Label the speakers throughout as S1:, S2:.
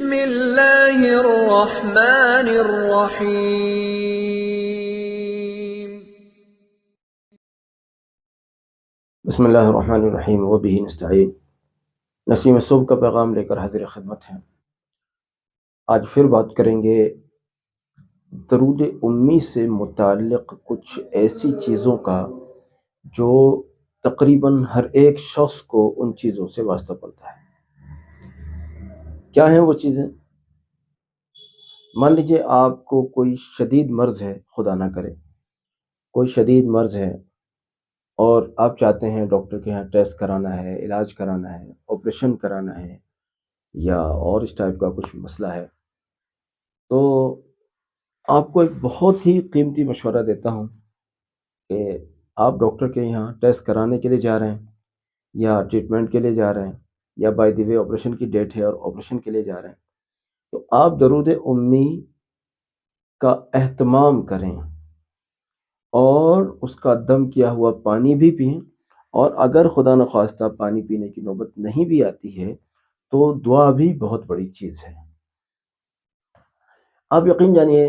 S1: بسم اللہ الرحمن الرحیم۔
S2: بسم اللہ الرحمن الرحیم وبہ نستعین۔ نسیم صبح کا پیغام لے کر حاضر خدمت ہیں۔ آج پھر بات کریں گے درود امی سے متعلق کچھ ایسی چیزوں کا جو تقریباً ہر ایک شخص کو ان چیزوں سے واسطہ پڑتا ہے۔ کیا ہیں وہ چیزیں؟ مان لیجیے آپ کو کوئی شدید مرض ہے، خدا نہ کرے کوئی شدید مرض ہے اور آپ چاہتے ہیں ڈاکٹر کے یہاں ٹیسٹ کرانا ہے، علاج کرانا ہے، آپریشن کرانا ہے یا اور اس ٹائپ کا کچھ مسئلہ ہے، تو آپ کو ایک بہت ہی قیمتی مشورہ دیتا ہوں کہ آپ ڈاکٹر کے یہاں ٹیسٹ کرانے کے لیے جا رہے ہیں یا ٹریٹمنٹ کے لیے جا رہے ہیں یا بائی دی وے آپریشن کی ڈیٹ ہے اور آپریشن کے لیے جا رہے ہیں، تو آپ درود امی کا اہتمام کریں اور اس کا دم کیا ہوا پانی بھی پئیں، اور اگر خدا نخواستہ پانی پینے کی نوبت نہیں بھی آتی ہے تو دعا بھی بہت بڑی چیز ہے۔ آپ یقین جانیے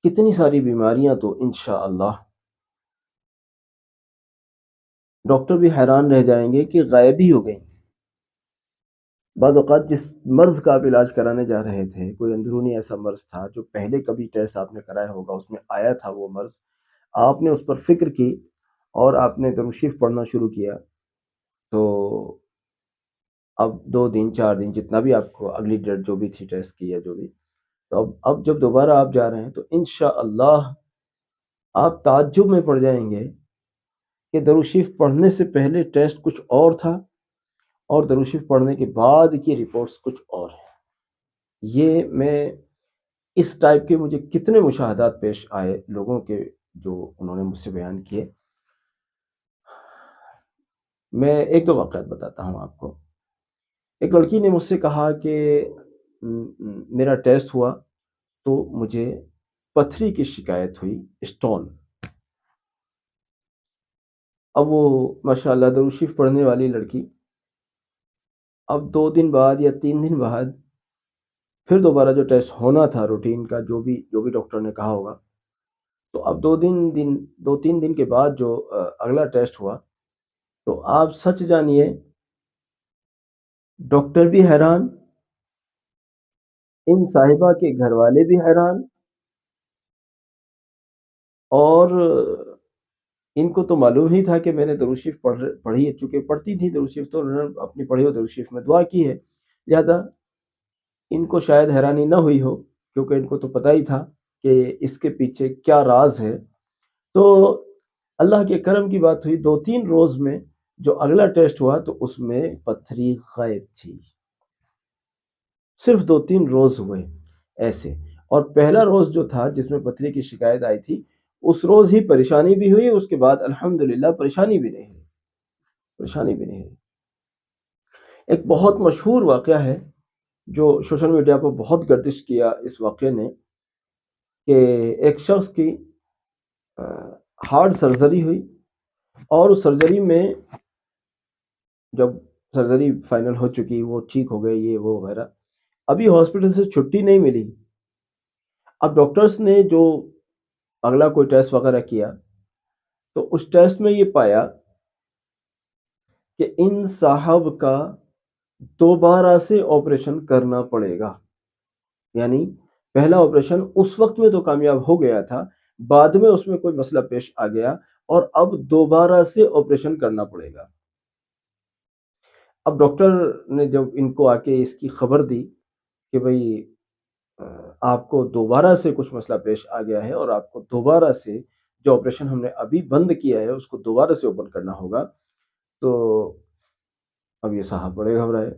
S2: کتنی ساری بیماریاں تو انشاءاللہ ڈاکٹر بھی حیران رہ جائیں گے کہ غائب ہی ہو گئیں۔ بعض اوقات جس مرض کا آپ علاج کرانے جا رہے تھے، کوئی اندرونی ایسا مرض تھا جو پہلے کبھی ٹیسٹ آپ نے کرایا ہوگا، اس میں آیا تھا وہ مرض، آپ نے اس پر فکر کی اور آپ نے درود شریف پڑھنا شروع کیا، تو اب 2 دن 4 دن جتنا بھی آپ کو اگلی ڈیٹ جو بھی تھی ٹیسٹ کی یا جو بھی، تو اب جب دوبارہ آپ جا رہے ہیں تو انشاءاللہ آپ تعجب میں پڑ جائیں گے کہ درود شریف پڑھنے سے پہلے ٹیسٹ کچھ اور تھا اور درود شریف پڑھنے کے بعد کی رپورٹس کچھ اور ہیں۔ یہ میں اس ٹائپ کے مجھے کتنے مشاہدات پیش آئے لوگوں کے جو انہوں نے مجھ سے بیان کیے۔ میں ایک دو واقعات بتاتا ہوں آپ کو۔ ایک لڑکی نے مجھ سے کہا کہ میرا ٹیسٹ ہوا تو مجھے پتھری کی شکایت ہوئی، اسٹون۔ اب وہ ماشاءاللہ درود شریف پڑھنے والی لڑکی، اب 2 دن بعد یا 3 دن بعد پھر دوبارہ جو ٹیسٹ ہونا تھا روٹین کا، جو بھی ڈاکٹر نے کہا ہوگا، تو اب 2 3 دن کے بعد جو اگلا ٹیسٹ ہوا، تو آپ سچ جانیے ڈاکٹر بھی حیران، ان صاحبہ کے گھر والے بھی حیران، اور ان کو تو معلوم ہی تھا کہ میں نے درود شریف پڑھی ہے، چونکہ پڑھتی تھی درود شریف، تو انہوں نے اپنی پڑھی ہوئی درود شریف میں دعا کی ہے، لہذا ان کو شاید حیرانی نہ ہوئی ہو، کیونکہ ان کو تو پتہ ہی تھا کہ اس کے پیچھے کیا راز ہے۔ تو اللہ کے کرم کی بات ہوئی، 2 3 روز میں جو اگلا ٹیسٹ ہوا تو اس میں پتھری غائب تھی، صرف 2 3 روز ہوئے ایسے، اور پہلا روز جو تھا جس میں پتھری کی شکایت آئی تھی، اس روز ہی پریشانی بھی ہوئی، اس کے بعد الحمدللہ پریشانی بھی نہیں ہوئی۔ ایک بہت مشہور واقعہ ہے جو سوشل میڈیا پر بہت گردش کیا اس واقعے نے، کہ ایک شخص کی ہارٹ سرجری ہوئی، اور اس سرجری میں جب سرجری فائنل ہو چکی، وہ ٹھیک ہو گئے، یہ وہ وغیرہ، ابھی ہاسپٹل سے چھٹی نہیں ملی۔ اب ڈاکٹرز نے جو اگلا کوئی ٹیسٹ وغیرہ کیا تو اس ٹیسٹ میں یہ پایا کہ ان صاحب کا دوبارہ سے آپریشن کرنا پڑے گا، یعنی پہلا آپریشن اس وقت میں تو کامیاب ہو گیا تھا، بعد میں اس میں کوئی مسئلہ پیش آ گیا اور اب دوبارہ سے آپریشن کرنا پڑے گا۔ اب ڈاکٹر نے جب ان کو آ کے اس کی خبر دی کہ بھئی آپ کو دوبارہ سے کچھ مسئلہ پیش آ گیا ہے اور آپ کو دوبارہ سے جو آپریشن ہم نے ابھی بند کیا ہے اس کو دوبارہ سے اوپن کرنا ہوگا، تو اب یہ صاحب بڑے گھبرائے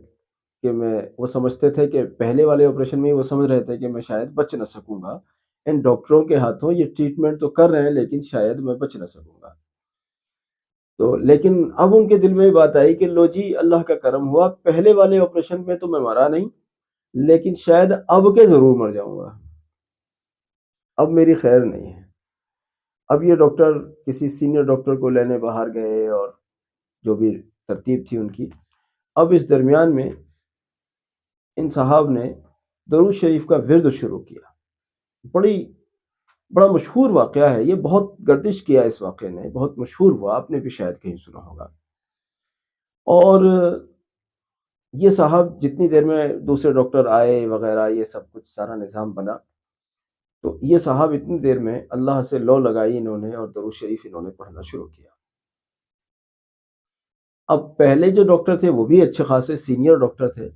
S2: کہ وہ سمجھتے تھے کہ پہلے والے آپریشن میں وہ سمجھ رہے تھے کہ میں شاید بچ نہ سکوں گا، ان ڈاکٹروں کے ہاتھوں یہ ٹریٹمنٹ تو کر رہے ہیں لیکن شاید میں بچ نہ سکوں گا۔ تو لیکن اب ان کے دل میں بات آئی کہ لو جی اللہ کا کرم ہوا، پہلے والے آپریشن میں تو میں مرا نہیں، لیکن شاید اب کے ضرور مر جاؤں گا، اب میری خیر نہیں ہے۔ اب یہ ڈاکٹر کسی سینئر ڈاکٹر کو لینے باہر گئے اور جو بھی ترتیب تھی ان کی، اب اس درمیان میں ان صاحب نے درود شریف کا ورد شروع کیا. بڑا مشہور واقعہ ہے یہ، بہت گردش کیا اس واقعے نے، بہت مشہور ہوا، آپ نے بھی شاید کہیں سنا ہوگا. اور یہ صاحب جتنی دیر میں دوسرے ڈاکٹر آئے وغیرہ، یہ سب کچھ سارا نظام بنا، تو یہ صاحب اتنی دیر میں اللہ سے لو لگائی انہوں نے اور درود شریف انہوں نے پڑھنا شروع کیا. اب پہلے جو ڈاکٹر تھے وہ بھی اچھے خاصے سینئر ڈاکٹر تھے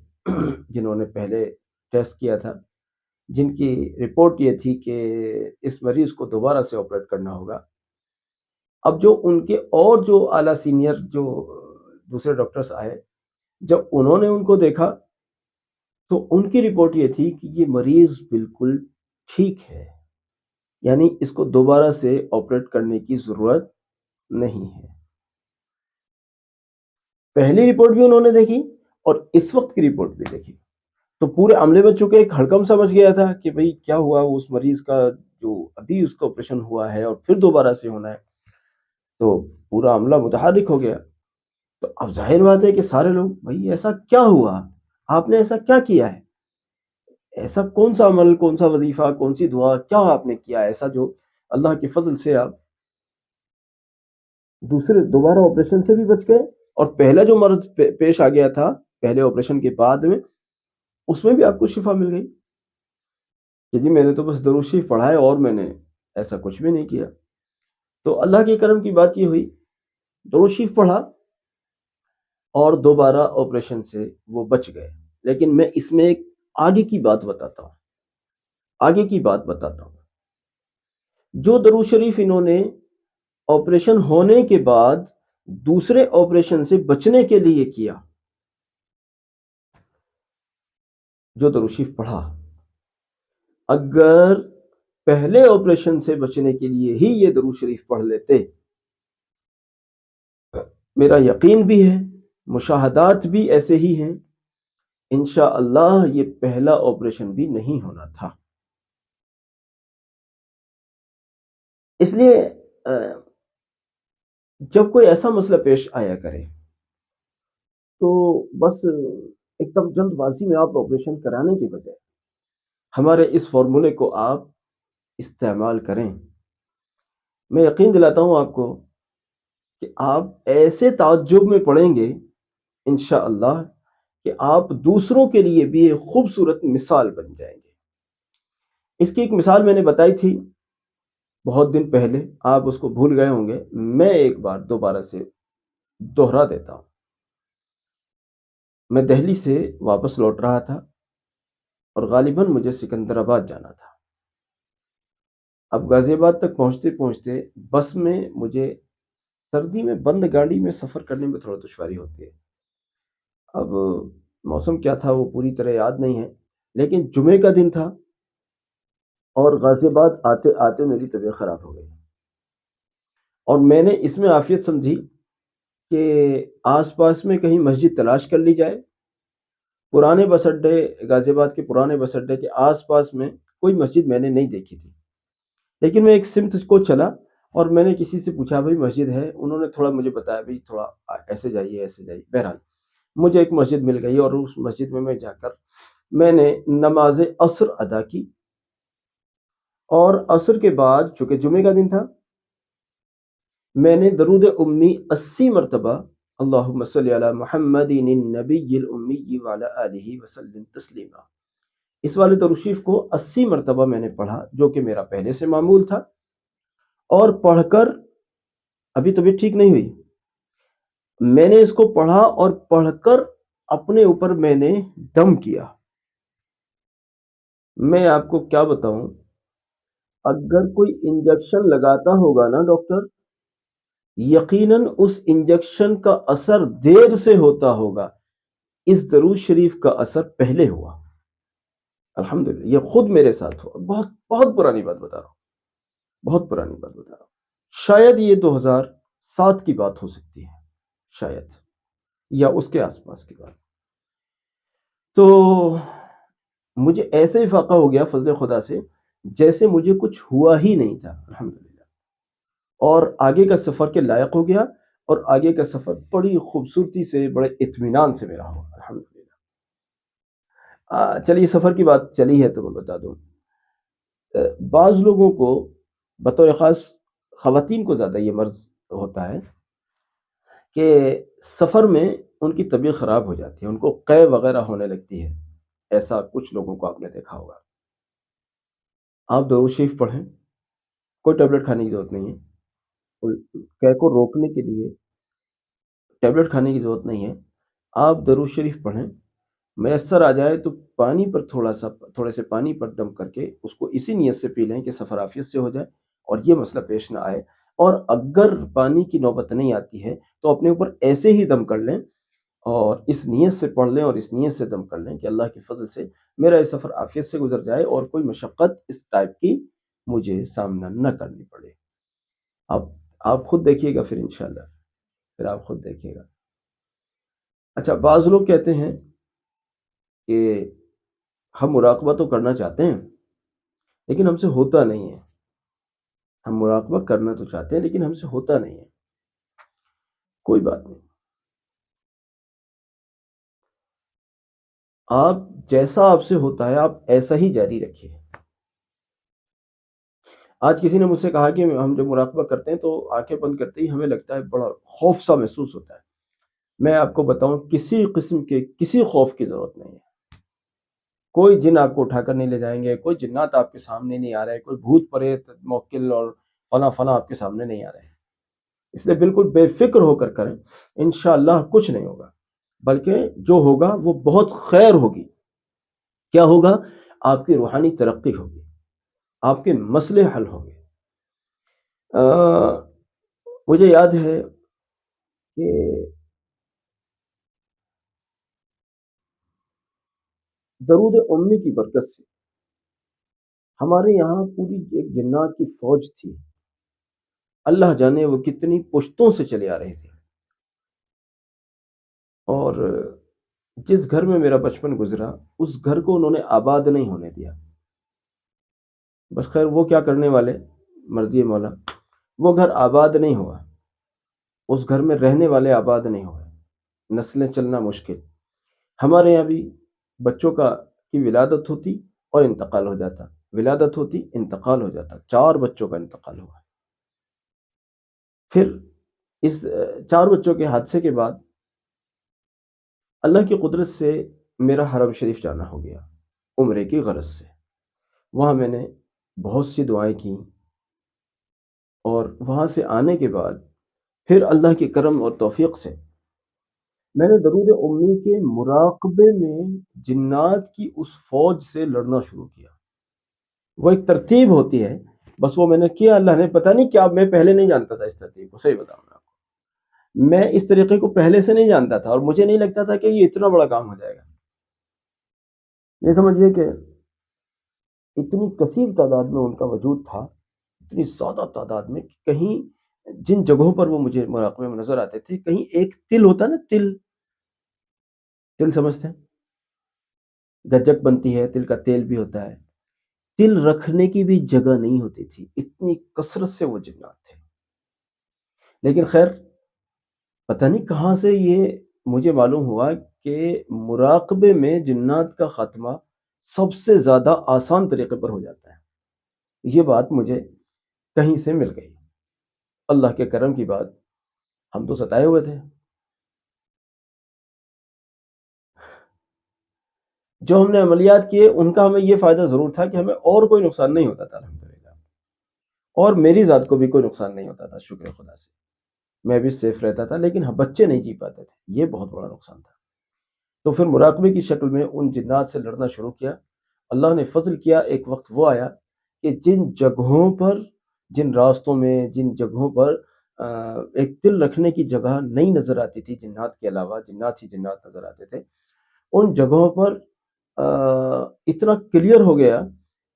S2: جنہوں نے پہلے ٹیسٹ کیا تھا، جن کی رپورٹ یہ تھی کہ اس مریض کو دوبارہ سے آپریٹ کرنا ہوگا. اب جو ان کے اور جو اعلیٰ سینئر جو دوسرے ڈاکٹرز آئے، جب انہوں نے ان کو دیکھا تو ان کی رپورٹ یہ تھی کہ یہ مریض بالکل ٹھیک ہے، یعنی اس کو دوبارہ سے آپریٹ کرنے کی ضرورت نہیں ہے. پہلی رپورٹ بھی انہوں نے دیکھی اور اس وقت کی رپورٹ بھی دیکھی، تو پورے عملے میں چونکہ ایک ہڑکم سمجھ گیا تھا کہ بھئی کیا ہوا، اس مریض کا جو ابھی اس کا آپریشن ہوا ہے اور پھر دوبارہ سے ہونا ہے، تو پورا عملہ متحرک ہو گیا. تو اب ظاہر بات ہے کہ سارے لوگ، بھئی ایسا کیا ہوا، آپ نے ایسا کیا کیا ہے، ایسا کون سا عمل، کون سا وظیفہ، کون سی دعا، کیا آپ نے کیا ایسا جو اللہ کے فضل سے آپ دوسرے دوبارہ آپریشن سے بھی بچ گئے، اور پہلا جو مرض پیش آ گیا تھا پہلے آپریشن کے بعد میں، اس میں بھی آپ کو شفا مل گئی کہ جی میں نے تو بس درود شریف پڑھا ہے اور میں نے ایسا کچھ بھی نہیں کیا. تو اللہ کے کرم کی بات یہ ہوئی، درود شریف پڑھا اور دوبارہ آپریشن سے وہ بچ گئے. لیکن میں اس میں ایک آگے کی بات بتاتا ہوں، آگے کی بات بتاتا ہوں. جو درود شریف انہوں نے آپریشن ہونے کے بعد دوسرے آپریشن سے بچنے کے لیے کیا، جو درود شریف پڑھا، اگر پہلے آپریشن سے بچنے کے لیے ہی یہ درود شریف پڑھ لیتے، میرا یقین بھی ہے، مشاہدات بھی ایسے ہی ہیں، انشاءاللہ یہ پہلا آپریشن بھی نہیں ہونا تھا. اس لیے جب کوئی ایسا مسئلہ پیش آیا کرے تو بس ایک دم جلد بازی میں آپ آپریشن کرانے کے بجائے ہمارے اس فارمولے کو آپ استعمال کریں. میں یقین دلاتا ہوں آپ کو کہ آپ ایسے تعجب میں پڑیں گے انشاءاللہ کہ آپ دوسروں کے لیے بھی ایک خوبصورت مثال بن جائیں گے. اس کی ایک مثال میں نے بتائی تھی بہت دن پہلے، آپ اس کو بھول گئے ہوں گے، میں ایک بار دوبارہ سے دوہرا دیتا ہوں. میں دہلی سے واپس لوٹ رہا تھا اور غالباً مجھے سکندر آباد جانا تھا. اب غازی آباد تک پہنچتے پہنچتے بس میں مجھے سردی میں بند گاڑی میں سفر کرنے میں تھوڑا دشواری ہوتی ہے. اب موسم کیا تھا وہ پوری طرح یاد نہیں ہے، لیکن جمعے کا دن تھا اور غازی آباد آتے آتے میری طبیعت خراب ہو گئی، اور میں نے اس میں عافیت سمجھی کہ آس پاس میں کہیں مسجد تلاش کر لی جائے. پرانے بس اڈے، غازی آباد کے پرانے بس اڈے کے آس پاس میں کوئی مسجد میں نے نہیں دیکھی تھی، لیکن میں ایک سمت کو چلا اور میں نے کسی سے پوچھا بھائی مسجد ہے، انہوں نے تھوڑا مجھے بتایا بھائی تھوڑا ایسے جائیے ایسے جائیے. بہرحال مجھے ایک مسجد مل گئی اور اس مسجد میں جا کر میں نے نماز عصر ادا کی، اور عصر کے بعد چونکہ جمعے کا دن تھا میں نے درود امی 80 مرتبہ اللہم صلی علی محمد النبی الامی وعلی آلہ وسلم تسلیما، اس والے درود شریف کو 80 مرتبہ میں نے پڑھا، جو کہ میرا پہلے سے معمول تھا. اور پڑھ کر ابھی طبیعت ٹھیک نہیں ہوئی، میں نے اس کو پڑھا اور پڑھ کر اپنے اوپر میں نے دم کیا. میں آپ کو کیا بتاؤں، اگر کوئی انجیکشن لگاتا ہوگا نا ڈاکٹر، یقیناً اس انجیکشن کا اثر دیر سے ہوتا ہوگا، اس درود شریف کا اثر پہلے ہوا. الحمدللہ یہ خود میرے ساتھ ہوا. بہت بہت پرانی بات بتا رہا ہوں، بہت پرانی بات بتا رہا ہوں. شاید یہ 2007 کی بات ہو سکتی ہے، شاید، یا اس کے آس پاس کی بات. تو مجھے ایسے افاقہ ہو گیا فضل خدا سے جیسے مجھے کچھ ہوا ہی نہیں تھا الحمدللہ، اور آگے کا سفر کے لائق ہو گیا، اور آگے کا سفر بڑی خوبصورتی سے بڑے اطمینان سے میرا ہوا الحمدللہ. چلیے سفر کی بات چلی ہے تو میں بتا دوں، بعض لوگوں کو بطور خاص خواتین کو زیادہ یہ مرض ہوتا ہے کہ سفر میں ان کی طبیعت خراب ہو جاتی ہے، ان کو قے وغیرہ ہونے لگتی ہے، ایسا کچھ لوگوں کو آپ نے دیکھا ہوگا۔ آپ درود شریف پڑھیں، کوئی ٹیبلٹ کھانے کی ضرورت نہیں ہے، قے کو روکنے کے لیے ٹیبلٹ کھانے کی ضرورت نہیں ہے، آپ درود شریف پڑھیں، میسر آ جائے تو پانی پر تھوڑے سے پانی پر دم کر کے اس کو اسی نیت سے پی لیں کہ سفر عافیت سے ہو جائے اور یہ مسئلہ پیش نہ آئے، اور اگر پانی کی نوبت نہیں آتی ہے تو اپنے اوپر ایسے ہی دم کر لیں اور اس نیت سے پڑھ لیں اور اس نیت سے دم کر لیں کہ اللہ کے فضل سے میرا یہ سفر عافیت سے گزر جائے اور کوئی مشقت اس ٹائپ کی مجھے سامنا نہ کرنی پڑے۔ آپ آپ خود دیکھیے گا، پھر انشاءاللہ پھر آپ خود دیکھیے گا۔ اچھا، بعض لوگ کہتے ہیں کہ ہم مراقبہ تو کرنا چاہتے ہیں لیکن ہم سے ہوتا نہیں ہے، ہم مراقبہ کرنا تو چاہتے ہیں لیکن ہم سے ہوتا نہیں ہے۔ کوئی بات نہیں، آپ جیسا آپ سے ہوتا ہے آپ ایسا ہی جاری رکھیے۔ آج کسی نے مجھ سے کہا کہ ہم جب مراقبہ کرتے ہیں تو آنکھیں بند کرتے ہی ہمیں لگتا ہے بڑا خوف سا محسوس ہوتا ہے۔ میں آپ کو بتاؤں، کسی قسم کے کسی خوف کی ضرورت نہیں ہے، کوئی جن آپ کو اٹھا کر نہیں لے جائیں گے، کوئی جنات آپ کے سامنے نہیں آ رہے، کوئی بھوت پریت موکل اور فلاں فلاں آپ کے سامنے نہیں آ رہے ہیں، اس لیے بالکل بے فکر ہو کر کریں، انشاءاللہ کچھ نہیں ہوگا، بلکہ جو ہوگا وہ بہت خیر ہوگی۔ کیا ہوگا؟ آپ کی روحانی ترقی ہوگی، آپ کے مسئلے حل ہوں گے۔ مجھے یاد ہے کہ درود امی کی برکت سے ہمارے یہاں پوری ایک جنات کی فوج تھی، اللہ جانے وہ کتنی پشتوں سے چلے آ رہے تھے، اور جس گھر میں میرا بچپن گزرا اس گھر کو انہوں نے آباد نہیں ہونے دیا۔ بس خیر، وہ کیا کرنے والے، مرضی مولا، وہ گھر آباد نہیں ہوا، اس گھر میں رہنے والے آباد نہیں ہوئے، نسلیں چلنا مشکل۔ ہمارے یہاں بھی بچوں کی ولادت ہوتی اور انتقال ہو جاتا، ولادت ہوتی انتقال ہو جاتا، 4 بچوں کا انتقال ہوا۔ پھر اس 4 بچوں کے حادثے کے بعد اللہ کی قدرت سے میرا حرم شریف جانا ہو گیا عمرے کی غرض سے۔ وہاں میں نے بہت سی دعائیں کیں، اور وہاں سے آنے کے بعد پھر اللہ کے کرم اور توفیق سے میں نے درود امی کے مراقبے میں جنات کی اس فوج سے لڑنا شروع کیا۔ وہ ایک ترتیب ہوتی ہے، بس وہ میں نے کیا، اللہ نے پتہ نہیں کیا، میں پہلے نہیں جانتا تھا اس ترتیب کو، صحیح بتاؤں میں آپ کو، میں اس طریقے کو پہلے سے نہیں جانتا تھا اور مجھے نہیں لگتا تھا کہ یہ اتنا بڑا کام ہو جائے گا۔ یہ سمجھیے کہ اتنی کثیر تعداد میں ان کا وجود تھا، اتنی زیادہ تعداد میں کہ کہیں جن جگہوں پر وہ مجھے مراقبے میں نظر آتے تھے، کہیں ایک تل ہوتا نا، تل، تل سمجھتے ہیں، گجک بنتی ہے، تل کا تیل بھی ہوتا ہے، تل رکھنے کی بھی جگہ نہیں ہوتی تھی، اتنی کثرت سے وہ جنات تھے۔ لیکن خیر، پتہ نہیں کہاں سے یہ مجھے معلوم ہوا کہ مراقبے میں جنات کا خاتمہ سب سے زیادہ آسان طریقے پر ہو جاتا ہے۔ یہ بات مجھے کہیں سے مل گئی، اللہ کے کرم کی بات، ہم تو ستائے ہوئے تھے۔ جو ہم نے عملیات کیے ان کا ہمیں یہ فائدہ ضرور تھا کہ ہمیں اور کوئی نقصان نہیں ہوتا تھا الحمدللہ، اور میری ذات کو بھی کوئی نقصان نہیں ہوتا تھا، شکر خدا سے، میں بھی سیف رہتا تھا، لیکن ہاں بچے نہیں جی پاتے تھے، یہ بہت بڑا نقصان تھا۔ تو پھر مراقبے کی شکل میں ان جنات سے لڑنا شروع کیا۔ اللہ نے فضل کیا، ایک وقت وہ آیا کہ جن جگہوں پر، جن راستوں میں، جن جگہوں پر ایک دل رکھنے کی جگہ نہیں نظر آتی تھی جنات کے علاوہ، جنات ہی جنات نظر آتے تھے، ان جگہوں پر اتنا کلیئر ہو گیا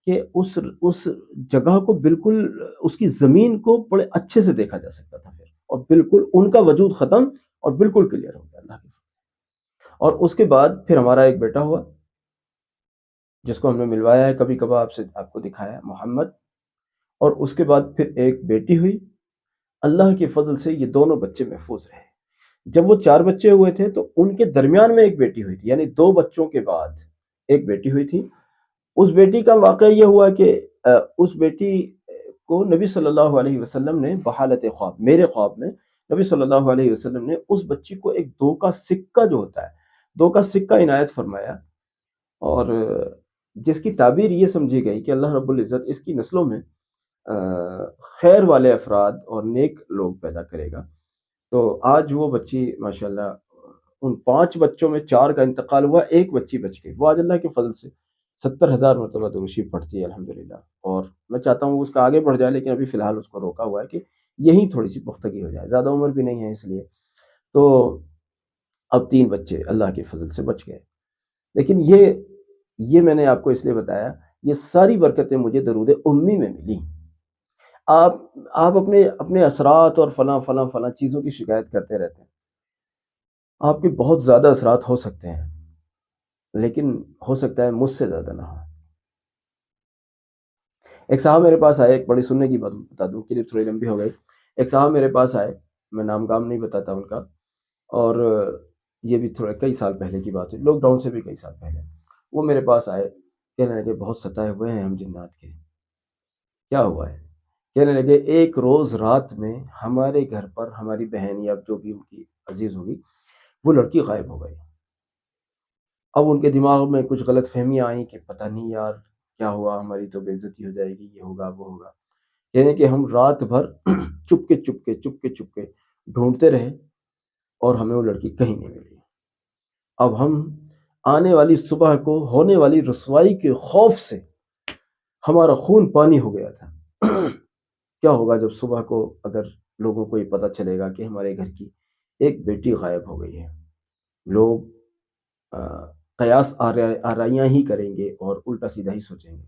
S2: کہ اس جگہ کو بالکل، اس کی زمین کو بڑے اچھے سے دیکھا جا سکتا تھا پھر، اور بالکل ان کا وجود ختم اور بالکل کلیئر ہو گیا اللہ کے فضل۔ اور اس کے بعد پھر ہمارا ایک بیٹا ہوا جس کو ہم نے ملوایا ہے کبھی کبھار، آپ کو دکھایا ہے، محمد، اور اس کے بعد پھر ایک بیٹی ہوئی۔ اللہ کے فضل سے یہ دونوں بچے محفوظ رہے۔ جب وہ 4 بچے ہوئے تھے تو ان کے درمیان میں ایک بیٹی ہوئی تھی، یعنی 2 بچوں کے بعد ایک بیٹی ہوئی تھی. اس بیٹی کا واقعہ یہ ہوا کہ اس بیٹی کو نبی صلی اللہ علیہ وسلم نے بحالت خواب، میرے خواب میں نبی صلی اللہ علیہ وسلم نے اس بچی کو ایک 2 کا سکہ جو ہوتا ہے، 2 کا سکہ عنایت فرمایا، اور جس کی تعبیر یہ سمجھی گئی کہ اللہ رب العزت اس کی نسلوں میں خیر والے افراد اور نیک لوگ پیدا کرے گا. تو آج وہ بچی ماشاءاللہ، ان 5 بچوں میں 4 کا انتقال ہوا، ایک بچی بچ گئی. وہ آج اللہ کے فضل سے 70,000 مرتبہ درود شریف پڑھتی ہے الحمدللہ. اور میں چاہتا ہوں کہ اس کا آگے بڑھ جائے، لیکن ابھی فی الحال اس کو روکا ہوا ہے کہ یہی تھوڑی سی پختگی ہو جائے، زیادہ عمر بھی نہیں ہے اس لیے. تو اب 3 بچے اللہ کے فضل سے بچ گئے. لیکن یہ میں نے آپ کو اس لیے بتایا، یہ ساری برکتیں مجھے درود امی میں ملی. آپ آپ اپنے اثرات اور فلاں فلاں فلاں چیزوں کی شکایت کرتے رہتے ہیں. آپ کے بہت زیادہ اثرات ہو سکتے ہیں، لیکن ہو سکتا ہے مجھ سے زیادہ نہ ہو. ایک صاحب میرے پاس آئے، ایک بڑی سننے کی بات بتا دوں، کلپ تھوڑی لمبی ہو گئی. ایک صاحب میرے پاس آئے، میں نام کام نہیں بتاتا ان کا، اور یہ بھی تھوڑے کئی سال پہلے کی بات ہے، لاک ڈاؤن سے بھی کئی سال پہلے. وہ میرے پاس آئے، کہنے لگے بہت ستائے ہوئے ہیں ہم جنات کے. کیا ہوا ہے؟ کہنے لگے ایک روز رات میں ہمارے گھر پر ہماری بہن یا جو بھی ان کی عزیز ہوگی، وہ لڑکی غائب ہو گئی. اب ان کے دماغ میں کچھ غلط فہمیاں آئیں کہ پتہ نہیں یار کیا ہوا، ہماری تو بے عزتی ہو جائے گی، یہ ہوگا وہ ہوگا. یعنی کہ ہم رات بھر چپ کے ڈھونڈتے رہے، اور ہمیں وہ لڑکی کہیں نہیں ملی. اب ہم آنے والی صبح کو ہونے والی رسوائی کے خوف سے ہمارا خون پانی ہو گیا تھا. کیا ہوگا جب صبح کو اگر لوگوں کو یہ پتہ چلے گا کہ ہمارے گھر کی ایک بیٹی غائب ہو گئی ہے؟ لوگ قیاس آرائیاں ہی کریں گے اور الٹا سیدھا ہی سوچیں گے.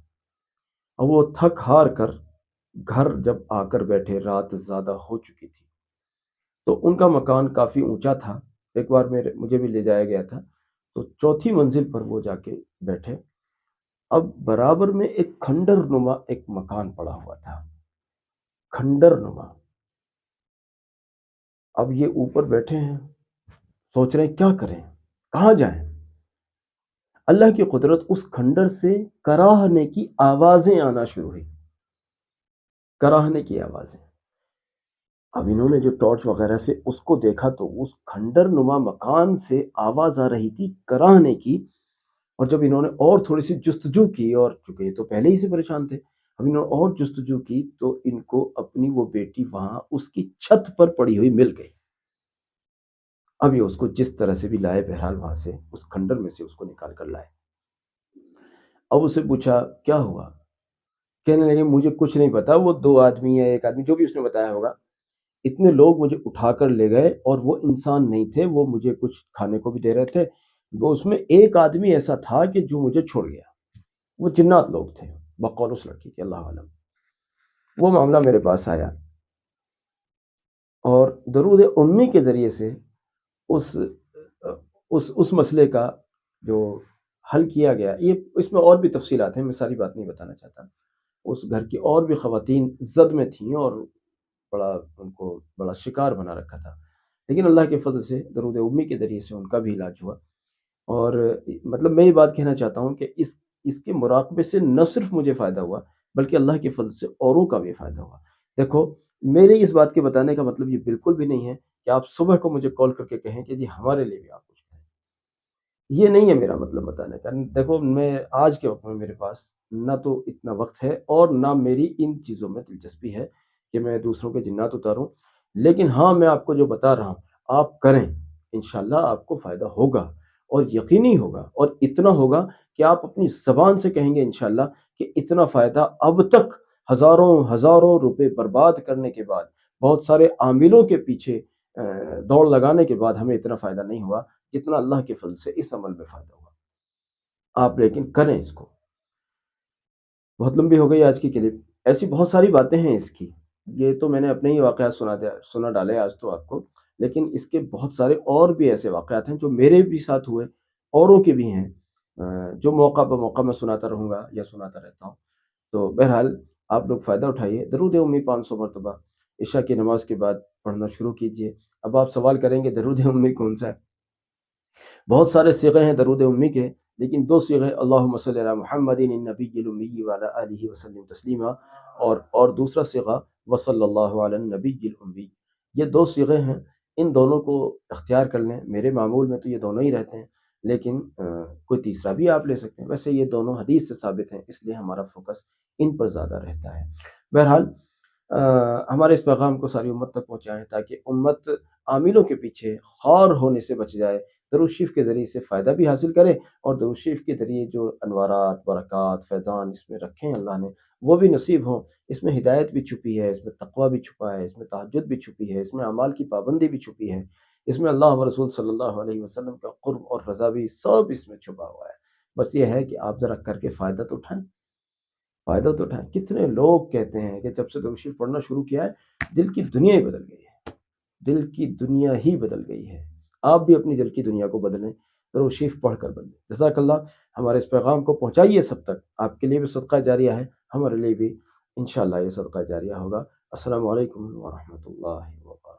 S2: اور وہ تھک ہار کر گھر جب آ کر بیٹھے، رات زیادہ ہو چکی تھی. تو ان کا مکان کافی اونچا تھا، ایک بار مجھے بھی لے جایا گیا تھا. تو 4تھی منزل پر وہ جا کے بیٹھے. اب برابر میں ایک کھنڈر نما ایک مکان پڑا ہوا تھا، کھنڈر نما. اب یہ اوپر بیٹھے ہیں، سوچ رہے ہیں کیا کریں، کہاں جائیں. اللہ کی قدرت، اس کھنڈر سے کراہنے کی آوازیں آنا شروع ہوئی، کراہنے کی آوازیں. اب انہوں نے جو ٹارچ وغیرہ سے اس کو دیکھا، تو اس کھنڈر نما مکان سے آواز آ رہی تھی کراہنے کی. اور جب انہوں نے اور تھوڑی سی جستجو کی، اور چونکہ یہ تو پہلے ہی سے پریشان تھے، اب انہوں نے اور جستجو کی، تو ان کو اپنی وہ بیٹی وہاں اس کی چھت پر پڑی ہوئی مل گئی. اب یہ اس کو جس طرح سے بھی لائے، بہرحال وہاں سے اس کھنڈر میں سے اس کو نکال کر لائے. اب اسے پوچھا کیا ہوا؟ کہنے لگے مجھے کچھ نہیں پتا، وہ 2 آدمی یا 1 آدمی جو بھی اس نے بتایا ہوگا، اتنے لوگ مجھے اٹھا کر لے گئے، اور وہ انسان نہیں تھے، وہ مجھے کچھ کھانے کو بھی دے رہے تھے. وہ اس میں ایک آدمی ایسا تھا کہ جو مجھے چھوڑ گیا. وہ جنات لوگ تھے بقول اس لڑکی کے، اللہ عالم. وہ معاملہ میرے پاس آیا، اور درود امی کے ذریعے سے اس اس مسئلے کا جو حل کیا گیا. یہ اس میں اور بھی تفصیلات ہیں، میں ساری بات نہیں بتانا چاہتا. اس گھر کی اور بھی خواتین زد میں تھیں، اور ان کو بڑا شکار بنا رکھا تھا. لیکن اللہ کے فضل سے درود امی کے ذریعے سے ان کا بھی علاج ہوا. اور مطلب میں یہ بات کہنا چاہتا ہوں کہ اس کے مراقبے سے نہ صرف مجھے فائدہ ہوا، بلکہ اللہ کے فضل سے اوروں کا بھی فائدہ ہوا. دیکھو، میرے اس بات کے بتانے کا مطلب یہ بالکل بھی نہیں ہے کہ آپ صبح کو مجھے کال کر کے کہیں کہ جی ہمارے لیے بھی آپ کچھ کہیں. یہ نہیں ہے میرا مطلب بتانے کا. دیکھو، میں آج کے وقت میں میرے پاس نہ تو اتنا وقت ہے، اور نہ میری ان چیزوں میں دلچسپی ہے کہ میں دوسروں کے جنات اتاروں. لیکن ہاں، میں آپ کو جو بتا رہا ہوں آپ کریں، انشاءاللہ آپ کو فائدہ ہوگا، اور یقینی ہوگا، اور اتنا ہوگا کہ آپ اپنی زبان سے کہیں گے انشاءاللہ کہ اتنا فائدہ اب تک ہزاروں ہزاروں روپے برباد کرنے کے بعد، بہت سارے عاملوں کے پیچھے دوڑ لگانے کے بعد ہمیں اتنا فائدہ نہیں ہوا جتنا اللہ کے فضل سے اس عمل میں فائدہ ہوا. آپ لیکن کریں اس کو. بہت لمبی ہو گئی آج کی کلپ، ایسی بہت ساری باتیں ہیں اس کی. یہ تو میں نے اپنے ہی واقعات سنا ڈالے آج تو آپ کو، لیکن اس کے بہت سارے اور بھی ایسے واقعات ہیں جو میرے بھی ساتھ ہوئے، اوروں کے بھی ہیں، جو موقع بہ موقع میں سناتا رہوں گا یا سناتا رہتا ہوں. تو بہرحال آپ لوگ فائدہ اٹھائیے. درود امی 500 مرتبہ عشاء کی نماز کے بعد پڑھنا شروع کیجئے. اب آپ سوال کریں گے درود امی کون سا ہے؟ بہت سارے صیغے ہیں درود امی کے، لیکن دو صیغے اللہم صلی علی محمد النبی الامی وعلی آلہ وسلم تسلیما، اور دوسرا صیغہ وصلی اللہ علی النبی الامی، یہ دو صیغے ہیں، ان دونوں کو اختیار کر لیں۔ میرے معمول میں تو یہ دونوں ہی رہتے ہیں، لیکن کوئی تیسرا بھی آپ لے سکتے ہیں، ویسے یہ دونوں حدیث سے ثابت ہیں، اس لیے ہمارا فوکس ان پر زیادہ رہتا ہے۔ بہرحال ہمارے اس پیغام کو ساری امت تک پہنچائیں تاکہ امت عاملوں کے پیچھے خار ہونے سے بچ جائے، درود شریف کے ذریعے سے فائدہ بھی حاصل کرے، اور درود شریف کے ذریعے جو انوارات، برکات، فیضان اس میں رکھے ہیں اللہ نے، وہ بھی نصیب ہوں۔ اس میں ہدایت بھی چھپی ہے، اس میں تقوی بھی چھپا ہے، اس میں تہجد بھی چھپی ہے، اس میں اعمال کی پابندی بھی چھپی ہے، اس میں اللہ و رسول صلی اللہ علیہ وسلم کا قرب اور رضا بھی سب اس میں چھپا ہوا ہے۔ بس یہ ہے کہ آپ ذرا کر کے فائدہ تو اٹھائیں، فائدہ تو اٹھائیں۔ کتنے لوگ کہتے ہیں کہ جب سے درود شریف پڑھنا شروع کیا ہے دل کی دنیا ہی بدل گئی ہے، دل کی دنیا ہی بدل گئی ہے۔ آپ بھی اپنی دل کی دنیا کو بدلیں، درود شریف پڑھ کر بدلیں۔ جزاک اللہ۔ ہمارے اس پیغام کو پہنچائیے سب تک، آپ کے لیے بھی صدقہ جاریہ ہے، ہمارے لیے بھی انشاءاللہ یہ صدقہ جاریہ ہوگا۔ السلام علیکم ورحمۃ اللہ وبرکاتہ۔